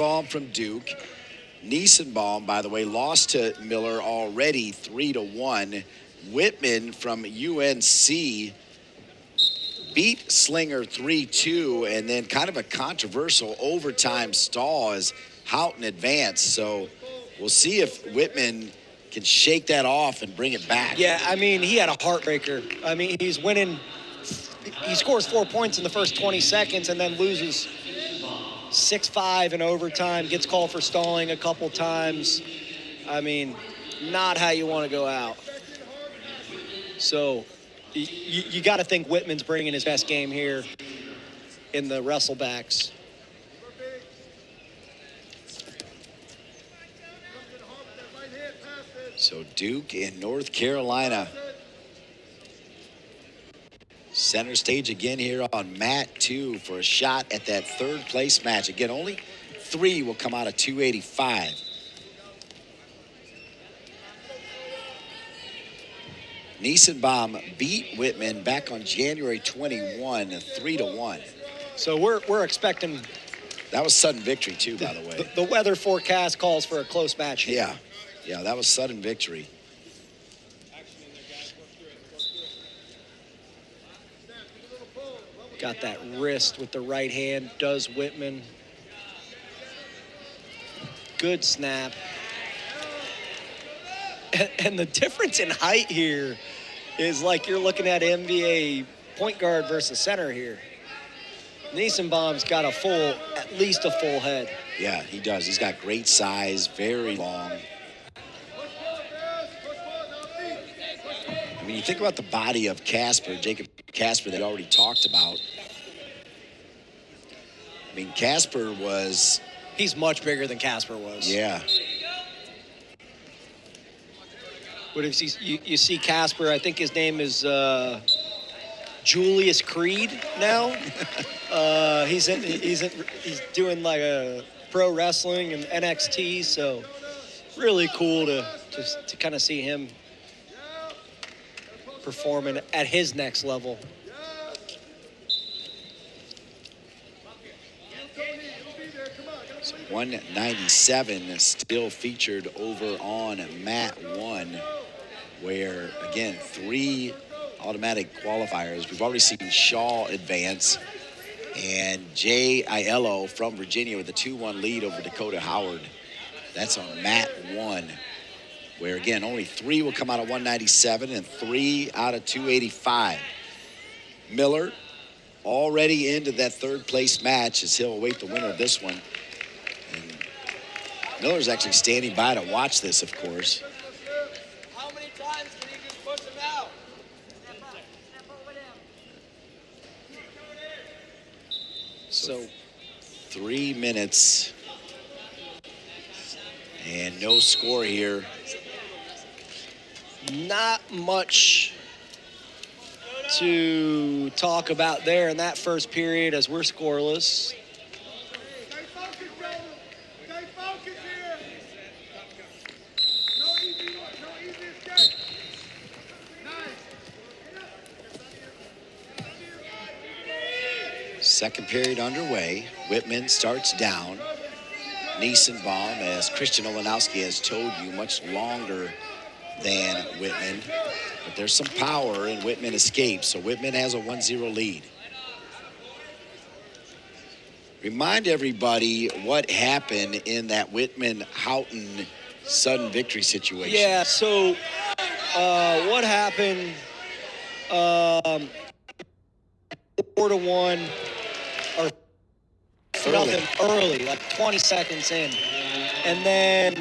Niesenbaum from Duke. Niesenbaum, by the way, lost to Miller already 3-1. Whitman from UNC beat Slinger 3-2, and then kind of a controversial overtime stall as Houghton advanced. So we'll see if Whitman can shake that off and bring it back. Yeah, I mean, he had a heartbreaker. I mean, he's winning. He scores 4 points in the first 20 seconds and then loses 6-5 in overtime, gets called for stalling a couple times. I mean, not how you want to go out. So you got to think Whitman's bringing his best game here in the wrestlebacks. So Duke in North Carolina. Center stage again here on mat 2 for a shot at that third place match. Again, only 3 will come out of 285. Niesenbaum beat Whitman back on January 21, 3-1. So we're expecting. That was sudden victory too, by the way. The weather forecast calls for a close match here. Yeah, that was sudden victory. Got that wrist with the right hand, does Whitman. Good snap. And the difference in height here is like you're looking at NBA point guard versus center here. Niesenbaum's got at least a full head. Yeah, he does. He's got great size, very long. I mean, you think about the body of Jacob Casper that I already talked about. I mean, Casper was... He's much bigger than Casper was. Yeah. But if you see Casper, I think his name is Julius Creed now. He's doing like a pro wrestling and NXT, so really cool to kind of see him performing at his next level. So 197 still featured over on mat 1, where, again, 3 automatic qualifiers. We've already seen Shaw advance, and Jay Aiello from Virginia with a 2-1 lead over Dakota Howard. That's on mat 1, where, again, only 3 will come out of 197 and 3 out of 285. Miller already into that third place match as he'll await the winner of this one. And Miller's actually standing by to watch this, of course. How many times can you just push him out? So 3 minutes and no score here. Not much to talk about there in that first period as we're scoreless. Stay focused, brother. Stay focused here. No easy escape. Nice. Second period underway. Whitman starts down. Niesenbaum, as Christian Olenowski has told you, much longer than Whitman. But there's some power, and Whitman escapes. So Whitman has a 1-0 lead. Remind everybody what happened in that Whitman-Houghton sudden victory situation. Yeah, so what happened, 4-1, or nothing early, like 20 seconds in. And then,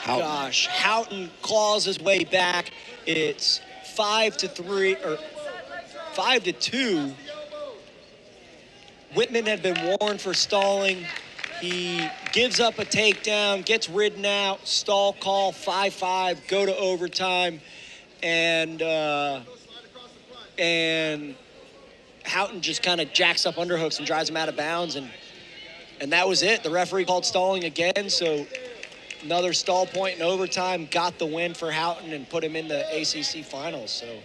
Houghton claws his way back. It's 5-3, or 5-2. Whitman had been warned for stalling. He gives up a takedown, gets ridden out, stall call, 5-5, go to overtime, and Houghton just kind of jacks up underhooks and drives him out of bounds, and that was it. The referee called stalling again, so another stall point in overtime, got the win for Houghton and put him in the ACC finals. So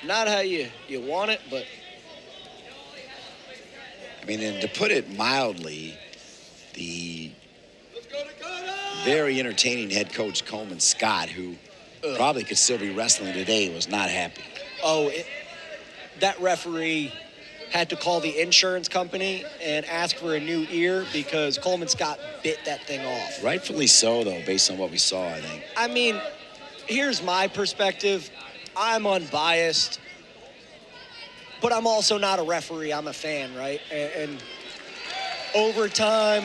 not how you want it, but mean, and to put it mildly, the very entertaining head coach Coleman Scott, who probably could still be wrestling today, was not happy. Oh, that referee had to call the insurance company and ask for a new ear because Coleman Scott bit that thing off. Rightfully so, though, based on what we saw, I think. I mean, here's my perspective. I'm unbiased, but I'm also not a referee. I'm a fan, right? And overtime,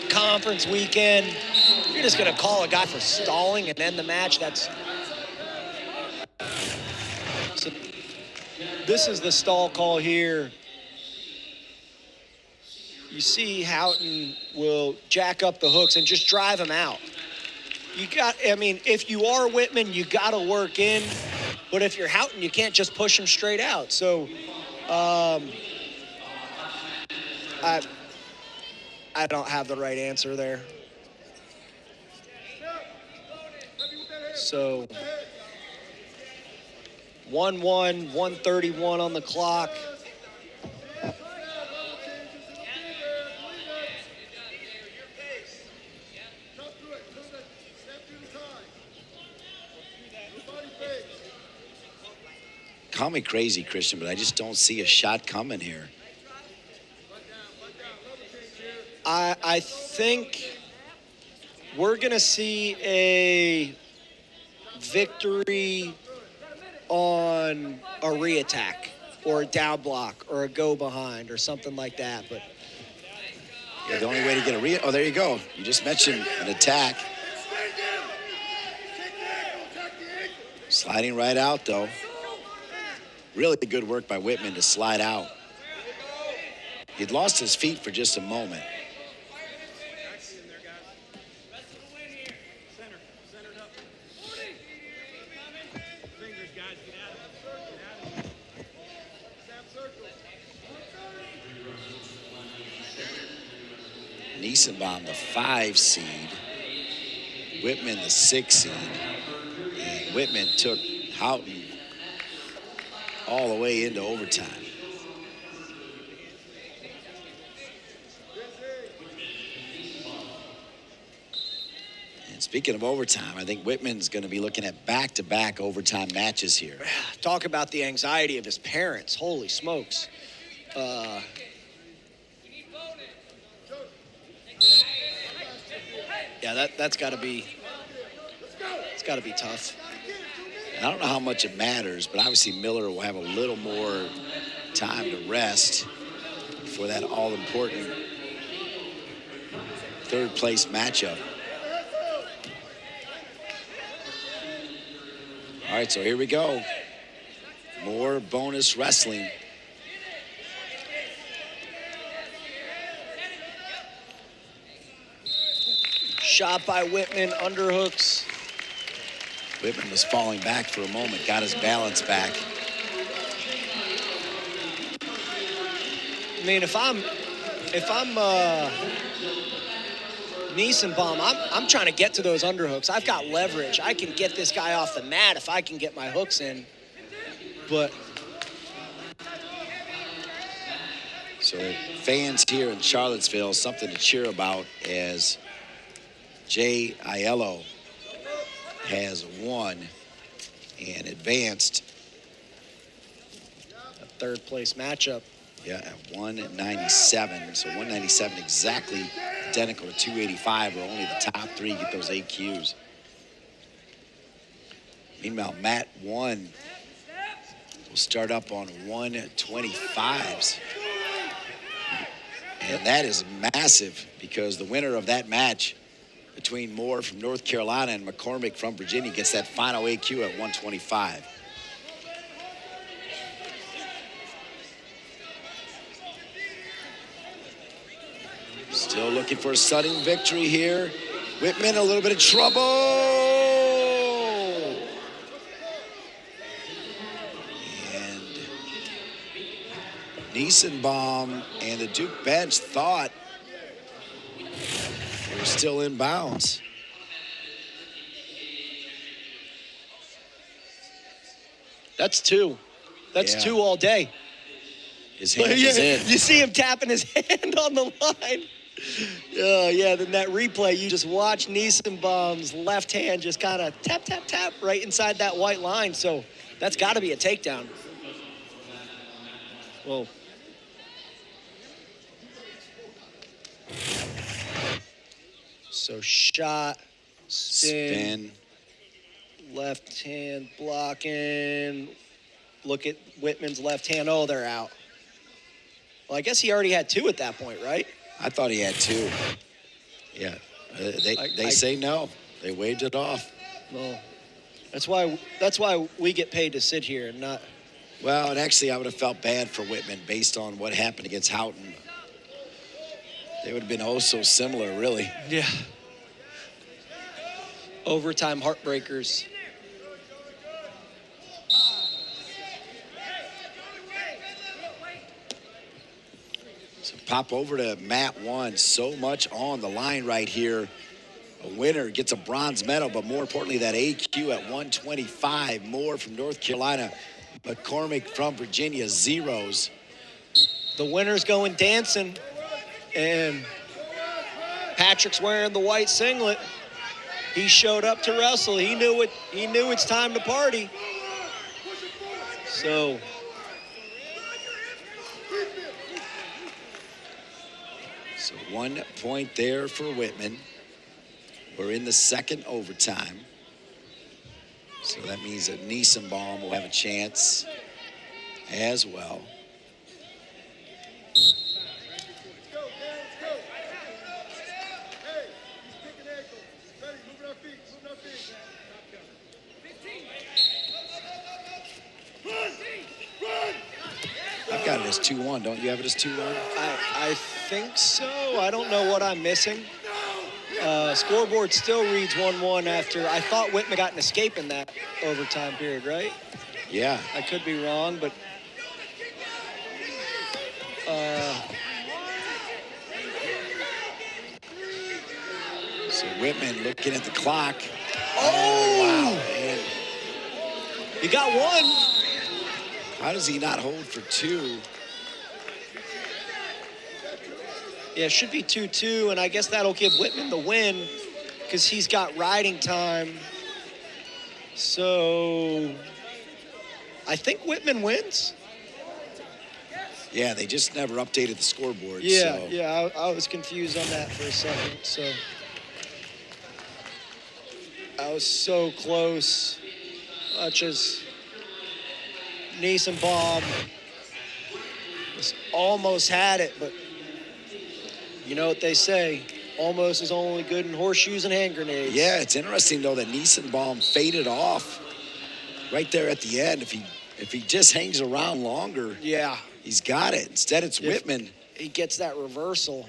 conference weekend, you're just going to call a guy for stalling and end the match? So this is the stall call here. You see Houghton will jack up the hooks and just drive him out. If you are Whitman, you got to work in. But if you're Houghton, you can't just push him straight out. So I don't have the right answer there. So 1-1, 1:31 on the clock. Call me crazy, Christian, but I just don't see a shot coming here. I think we're going to see a victory on a reattack or a down block or a go behind or something like that. But yeah, the only way to get a there you go. You just mentioned an attack. Sliding right out, though. Really good work by Whitman to slide out. He'd lost his feet for just a moment. Niesenbaum, the 5 seed. Whitman, the 6 seed. And Whitman took Houghton all the way into overtime. And speaking of overtime, I think Whitman's going to be looking at back-to-back overtime matches here. Talk about the anxiety of his parents. Holy smokes. Yeah, that's got to be, it's got to be tough. I don't know how much it matters, but obviously Miller will have a little more time to rest for that all-important third-place matchup. All right, so here we go. More bonus wrestling. Shot by Whitman, underhooks. Whitman was falling back for a moment, got his balance back. I mean, if I'm Niesenbaum, I'm trying to get to those underhooks. I've got leverage. I can get this guy off the mat if I can get my hooks in. But so fans here in Charlottesville, something to cheer about as Jay Aiello has won and advanced. A third place matchup. Yeah, at 197. So 197 exactly identical to 285, where only the top 3 get those AQs. Meanwhile, Matt 1 will start up on 125s. And that is massive because the winner of that match between Moore from North Carolina and McCormick from Virginia gets that final AQ at 125. Still looking for a sudden victory here. Whitman, a little bit of trouble. And Niesenbaum and the Duke bench thought they were still in bounds. That's 2. That's 2 all day. His hand is in. You see him tapping his hand on the line. Yeah, then that replay, you just watch Niesenbaum's left hand just kind of tap, tap, tap right inside that white line. So that's got to be a takedown. Well, so shot, spin, left hand blocking. Look at Whitman's left hand. Oh, they're out. Well, I guess he already had two at that point, right? I thought he had two. Yeah, they say no. They waved it off. Well, that's why we get paid to sit here and not. Well, and actually, I would have felt bad for Whitman based on what happened against Houghton. They would have been oh so similar, really. Yeah. Overtime heartbreakers. So pop over to Mat 1. So much on the line right here. A winner gets a bronze medal, but more importantly, that AQ at 125. Moore from North Carolina. McCormick from Virginia, zeros. The winner's going dancing, and Patrick's wearing the white singlet. He showed up to wrestle. He knew it's time to party. So 1 point there for Whitman. We're in the second overtime. So that means that Niesenbaum will have a chance as well. I've got it as 2-1. Don't you have it as 2-1? I think so. I don't know what I'm missing. Scoreboard still reads 1-1 after. I thought Whitman got an escape in that overtime period, right? Yeah. I could be wrong, but so Whitman looking at the clock. Oh, wow, man. He got one. How does he not hold for two? Yeah, it should be 2-2, and I guess that'll give Whitman the win because he's got riding time. So I think Whitman wins. Yeah, they just never updated the scoreboard. Yeah, so. yeah, I was confused on that for a second. So I was so close. Much as Niesenbaum just almost had it, but you know what they say, almost is only good in horseshoes and hand grenades. Yeah, it's interesting, though, that Niesenbaum faded off right there at the end. If he just hangs around longer, yeah, he's got it. Instead, it's Whitman. He gets that reversal.